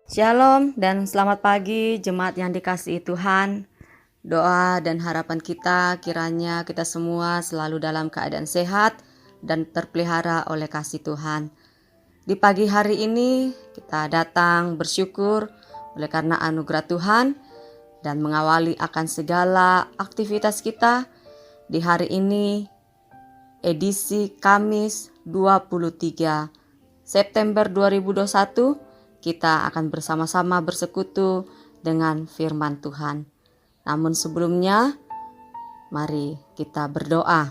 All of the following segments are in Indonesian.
Shalom dan selamat pagi jemaat yang dikasihi Tuhan. Doa dan harapan kita kiranya kita semua selalu dalam keadaan sehat dan terpelihara oleh kasih Tuhan. Di pagi hari ini kita datang bersyukur oleh karena anugerah Tuhan dan mengawali akan segala aktivitas kita di hari ini, edisi Kamis 23 September 2021. Kita akan bersama-sama bersekutu dengan firman Tuhan. Namun sebelumnya, mari kita berdoa.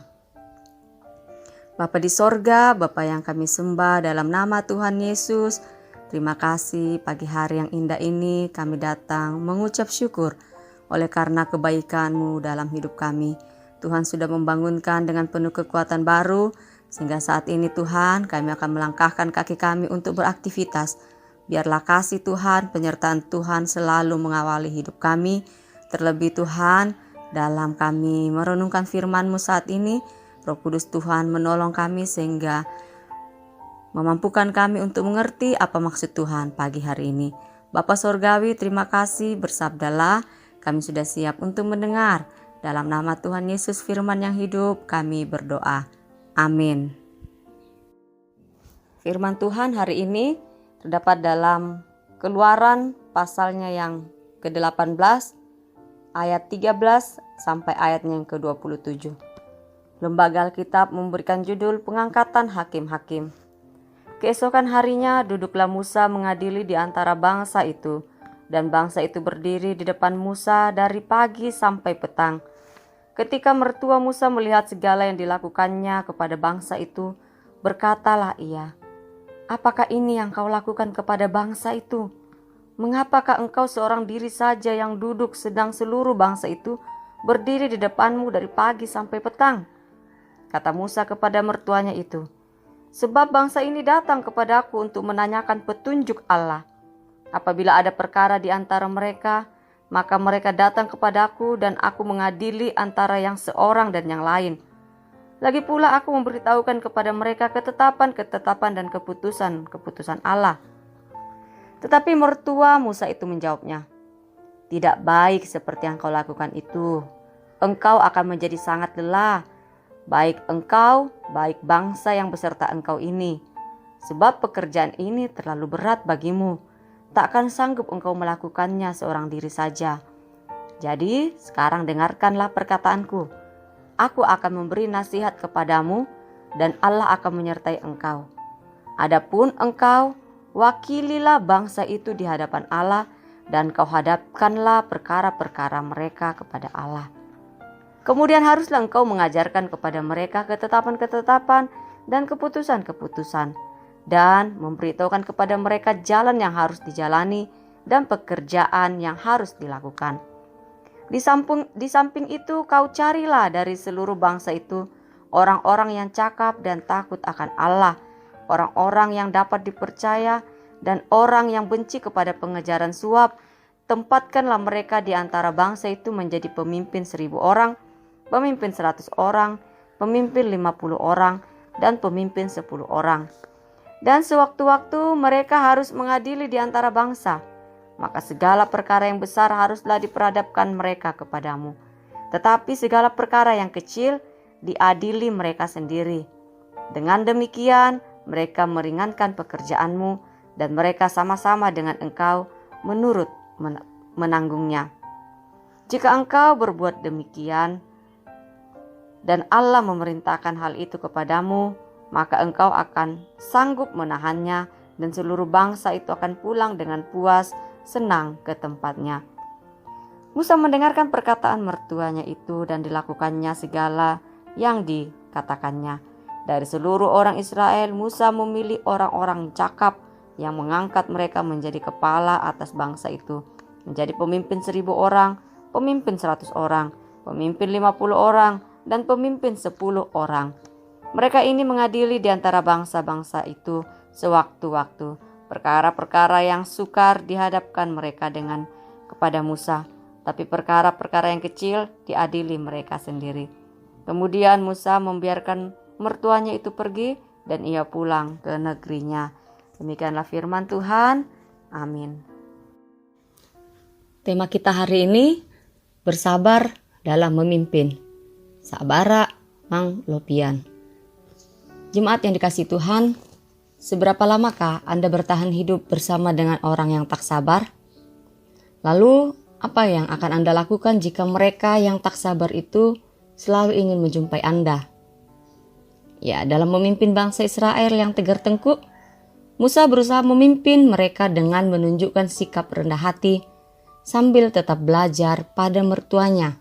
Bapa di sorga, Bapa yang kami sembah dalam nama Tuhan Yesus, terima kasih pagi hari yang indah ini kami datang mengucap syukur oleh karena kebaikan-Mu dalam hidup kami. Tuhan sudah membangunkan dengan penuh kekuatan baru, sehingga saat ini Tuhan kami akan melangkahkan kaki kami untuk beraktivitas. Biarlah kasih Tuhan, penyertaan Tuhan selalu mengawali hidup kami. Terlebih Tuhan, dalam kami merenungkan firman-Mu saat ini, Roh Kudus Tuhan menolong kami sehingga memampukan kami untuk mengerti apa maksud Tuhan pagi hari ini. Bapa Sorgawi, terima kasih, bersabdalah, kami sudah siap untuk mendengar. Dalam nama Tuhan Yesus firman yang hidup, kami berdoa. Amin. Firman Tuhan hari ini terdapat dalam Keluaran pasalnya yang ke-18 ayat 13 sampai ayatnya yang ke-27. Lembaga Alkitab memberikan judul pengangkatan hakim-hakim. Keesokan harinya duduklah Musa mengadili di antara bangsa itu, dan bangsa itu berdiri di depan Musa dari pagi sampai petang. Ketika mertua Musa melihat segala yang dilakukannya kepada bangsa itu, berkatalah ia, "Apakah ini yang kau lakukan kepada bangsa itu? Mengapakah engkau seorang diri saja yang duduk sedang seluruh bangsa itu berdiri di depanmu dari pagi sampai petang?" Kata Musa kepada mertuanya itu, "Sebab bangsa ini datang kepadaku untuk menanyakan petunjuk Allah. Apabila ada perkara di antara mereka, maka mereka datang kepadaku dan aku mengadili antara yang seorang dan yang lain. Lagi pula aku memberitahukan kepada mereka ketetapan-ketetapan dan keputusan-keputusan Allah." Tetapi mertua Musa itu menjawabnya, "Tidak baik seperti yang kau lakukan itu. Engkau akan menjadi sangat lelah, baik engkau, baik bangsa yang beserta engkau ini. Sebab pekerjaan ini terlalu berat bagimu. Takkan sanggup engkau melakukannya seorang diri saja. Jadi sekarang dengarkanlah perkataanku. Aku akan memberi nasihat kepadamu dan Allah akan menyertai engkau. Adapun engkau, wakililah bangsa itu di hadapan Allah dan kau hadapkanlah perkara-perkara mereka kepada Allah. Kemudian haruslah engkau mengajarkan kepada mereka ketetapan-ketetapan dan keputusan-keputusan dan memberitahukan kepada mereka jalan yang harus dijalani dan pekerjaan yang harus dilakukan. Di samping itu kau carilah dari seluruh bangsa itu orang-orang yang cakap dan takut akan Allah, orang-orang yang dapat dipercaya dan orang yang benci kepada pengejaran suap. Tempatkanlah mereka di antara bangsa itu menjadi pemimpin 1.000 orang, pemimpin 100 orang, pemimpin 50 orang, dan pemimpin 10 orang. Dan sewaktu-waktu mereka harus mengadili di antara bangsa. Maka segala perkara yang besar haruslah diperadabkan mereka kepadamu. Tetapi segala perkara yang kecil diadili mereka sendiri. Dengan demikian mereka meringankan pekerjaanmu dan mereka sama-sama dengan engkau menurut menanggungnya. Jika engkau berbuat demikian dan Allah memerintahkan hal itu kepadamu, maka engkau akan sanggup menahannya dan seluruh bangsa itu akan pulang dengan puas senang ke tempatnya." Musa mendengarkan perkataan mertuanya itu dan dilakukannya segala yang dikatakannya. Dari seluruh orang Israel, Musa memilih orang-orang cakap yang mengangkat mereka menjadi kepala atas bangsa itu, menjadi pemimpin 1.000 orang, pemimpin 100 orang, pemimpin 50 orang, dan pemimpin 10 orang. Mereka ini mengadili di antara bangsa-bangsa itu sewaktu-waktu. Perkara-perkara yang sukar dihadapkan mereka kepada Musa, tapi perkara-perkara yang kecil diadili mereka sendiri. Kemudian Musa membiarkan mertuanya itu pergi dan ia pulang ke negerinya. Demikianlah firman Tuhan. Amin. Tema kita hari ini bersabar dalam memimpin. Sabara Mang Lopian. Jemaat yang dikasihi Tuhan, seberapa lamakah Anda bertahan hidup bersama dengan orang yang tak sabar? Lalu, apa yang akan Anda lakukan jika mereka yang tak sabar itu selalu ingin menjumpai Anda? Ya, dalam memimpin bangsa Israel yang tegar tengkuk, Musa berusaha memimpin mereka dengan menunjukkan sikap rendah hati sambil tetap belajar pada mertuanya.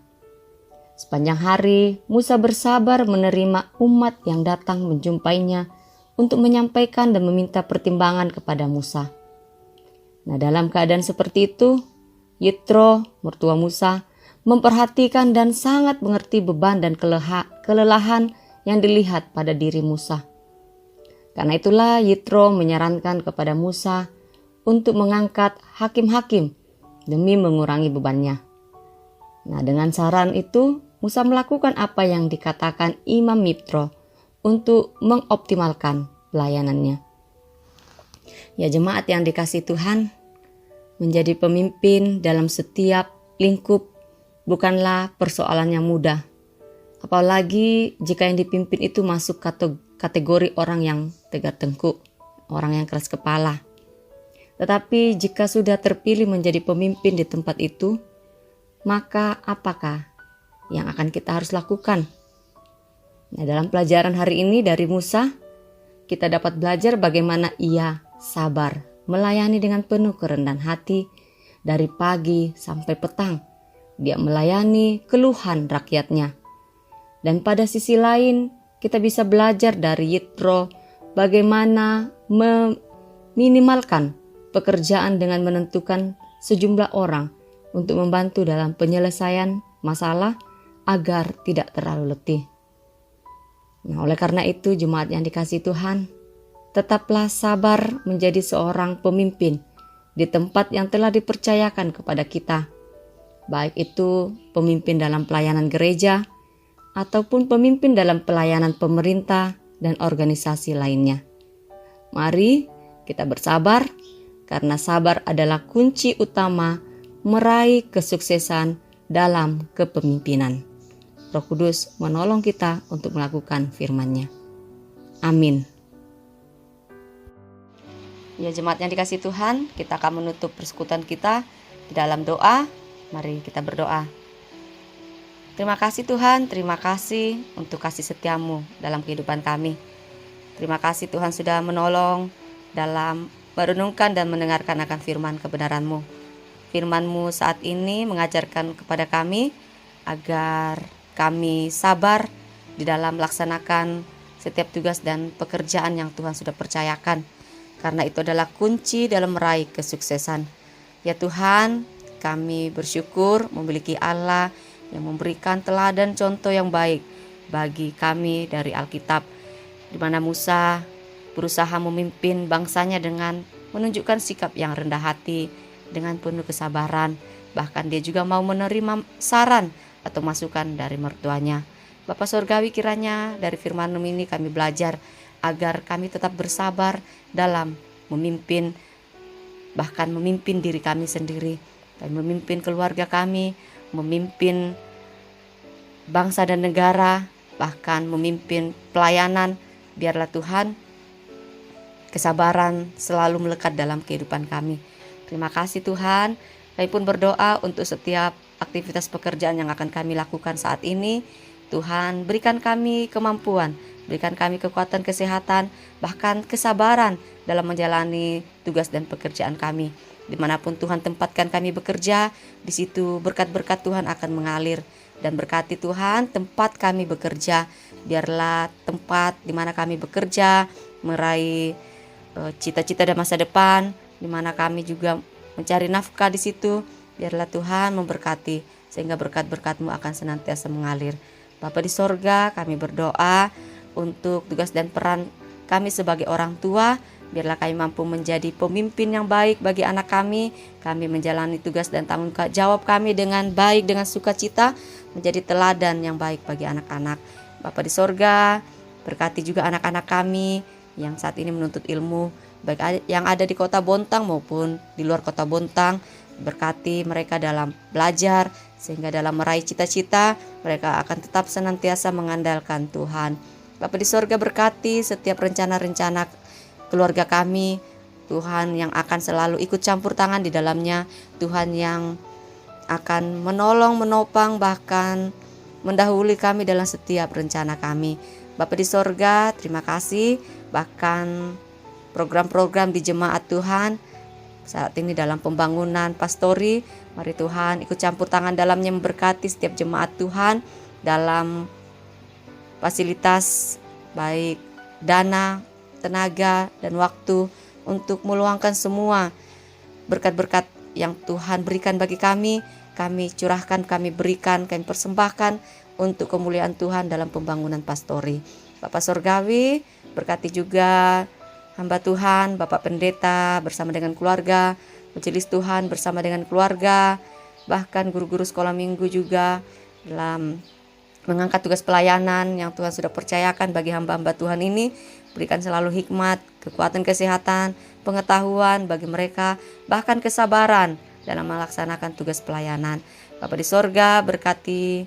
Sepanjang hari, Musa bersabar menerima umat yang datang menjumpainya untuk menyampaikan dan meminta pertimbangan kepada Musa. Nah, dalam keadaan seperti itu, Yitro, mertua Musa, memperhatikan dan sangat mengerti beban dan kelelahan yang dilihat pada diri Musa. Karena itulah Yitro menyarankan kepada Musa untuk mengangkat hakim-hakim demi mengurangi bebannya. Nah, dengan saran itu, Musa melakukan apa yang dikatakan Imam Yitro untuk mengoptimalkan pelayanannya. Ya, jemaat yang dikasihi Tuhan, menjadi pemimpin dalam setiap lingkup bukanlah persoalan yang mudah. Apalagi jika yang dipimpin itu masuk kategori orang yang tegar tengkuk, orang yang keras kepala. Tetapi jika sudah terpilih menjadi pemimpin di tempat itu, maka apakah yang akan kita harus lakukan? Nah, dalam pelajaran hari ini dari Musa, kita dapat belajar bagaimana ia sabar melayani dengan penuh kerendahan hati dari pagi sampai petang. Dia melayani keluhan rakyatnya. Dan pada sisi lain, kita bisa belajar dari Yitro bagaimana meminimalkan pekerjaan dengan menentukan sejumlah orang untuk membantu dalam penyelesaian masalah agar tidak terlalu letih. Nah, oleh karena itu jemaat yang dikasihi Tuhan, tetaplah sabar menjadi seorang pemimpin di tempat yang telah dipercayakan kepada kita, baik itu pemimpin dalam pelayanan gereja ataupun pemimpin dalam pelayanan pemerintah dan organisasi lainnya. Mari kita bersabar, karena sabar adalah kunci utama meraih kesuksesan dalam kepemimpinan. Roh Kudus menolong kita untuk melakukan firman-Nya. Amin. Ya, jemaat yang dikasihi Tuhan, kita akan menutup persekutuan kita di dalam doa. Mari kita berdoa. Terima kasih Tuhan, terima kasih untuk kasih setia-Mu dalam kehidupan kami. Terima kasih Tuhan sudah menolong dalam merenungkan dan mendengarkan akan firman kebenaran-Mu. Firman-Mu saat ini mengajarkan kepada kami agar kami sabar di dalam melaksanakan setiap tugas dan pekerjaan yang Tuhan sudah percayakan. Karena itu adalah kunci dalam meraih kesuksesan. Ya Tuhan, kami bersyukur memiliki Allah yang memberikan teladan contoh yang baik bagi kami dari Alkitab, di mana Musa berusaha memimpin bangsanya dengan menunjukkan sikap yang rendah hati, dengan penuh kesabaran. Bahkan dia juga mau menerima saran atau masukan dari mertuanya. Bapa Surgawi, kiranya dari firman-Mu ini kami belajar agar kami tetap bersabar dalam memimpin, bahkan memimpin diri kami sendiri, dan memimpin keluarga kami, memimpin bangsa dan negara, bahkan memimpin pelayanan. Biarlah Tuhan kesabaran selalu melekat dalam kehidupan kami. Terima kasih Tuhan. Kami pun berdoa untuk setiap aktivitas pekerjaan yang akan kami lakukan saat ini. Tuhan, berikan kami kemampuan, berikan kami kekuatan, kesehatan, bahkan kesabaran dalam menjalani tugas dan pekerjaan kami. Dimanapun Tuhan tempatkan kami bekerja, di situ berkat-berkat Tuhan akan mengalir. Dan berkati Tuhan tempat kami bekerja. Biarlah tempat di mana kami bekerja meraih cita-cita dan masa depan, di mana kami juga mencari nafkah di situ. Biarlah Tuhan memberkati, sehingga berkat-berkat-Mu akan senantiasa mengalir. Bapa di sorga, kami berdoa untuk tugas dan peran kami sebagai orang tua. Biarlah kami mampu menjadi pemimpin yang baik bagi anak kami. Kami menjalani tugas dan tanggung jawab kami dengan baik, dengan sukacita, menjadi teladan yang baik bagi anak-anak. Bapa di sorga, berkati juga anak-anak kami yang saat ini menuntut ilmu, baik yang ada di kota Bontang maupun di luar kota Bontang. Berkati mereka dalam belajar, sehingga dalam meraih cita-cita mereka akan tetap senantiasa mengandalkan Tuhan. Bapa di sorga, berkati setiap rencana-rencana keluarga kami, Tuhan yang akan selalu ikut campur tangan di dalamnya, Tuhan yang akan menolong, menopang, bahkan mendahului kami dalam setiap rencana kami. Bapa di sorga, terima kasih, bahkan program-program di jemaat Tuhan saat ini dalam pembangunan pastori, mari Tuhan ikut campur tangan dalamnya, memberkati setiap jemaat Tuhan dalam fasilitas baik dana, tenaga, dan waktu untuk meluangkan semua berkat-berkat yang Tuhan berikan bagi kami curahkan, kami berikan, kami persembahkan untuk kemuliaan Tuhan dalam pembangunan pastori. Bapak Sorgawi, berkati juga hamba Tuhan, Bapak Pendeta bersama dengan keluarga, majelis Tuhan bersama dengan keluarga, bahkan guru-guru sekolah minggu juga dalam mengangkat tugas pelayanan yang Tuhan sudah percayakan bagi hamba-hamba Tuhan ini. Berikan selalu hikmat, kekuatan kesehatan, pengetahuan bagi mereka, bahkan kesabaran dalam melaksanakan tugas pelayanan. Bapa di sorga, berkati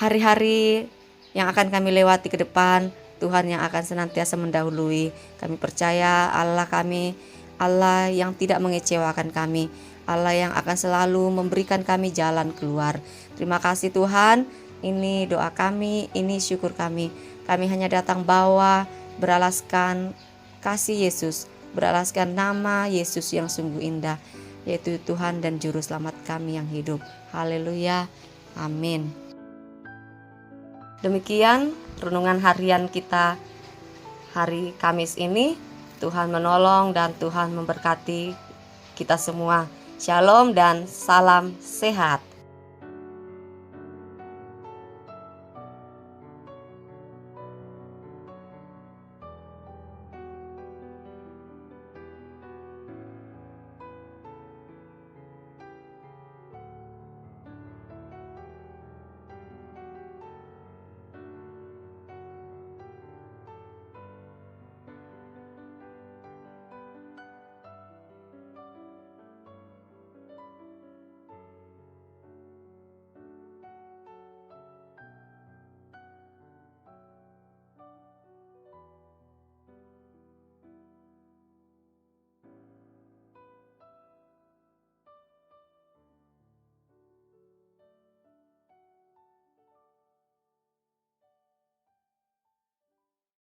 hari-hari yang akan kami lewati ke depan, Tuhan yang akan senantiasa mendahului. Kami percaya Allah kami, Allah yang tidak mengecewakan kami, Allah yang akan selalu memberikan kami jalan keluar. Terima kasih Tuhan, ini doa kami, ini syukur kami. Kami hanya datang bawa beralaskan kasih Yesus, beralaskan nama Yesus yang sungguh indah, yaitu Tuhan dan Juru Selamat kami yang hidup. Haleluya, amin. Demikian renungan harian kita hari Kamis ini. Tuhan menolong dan Tuhan memberkati kita semua. Shalom dan salam sehat.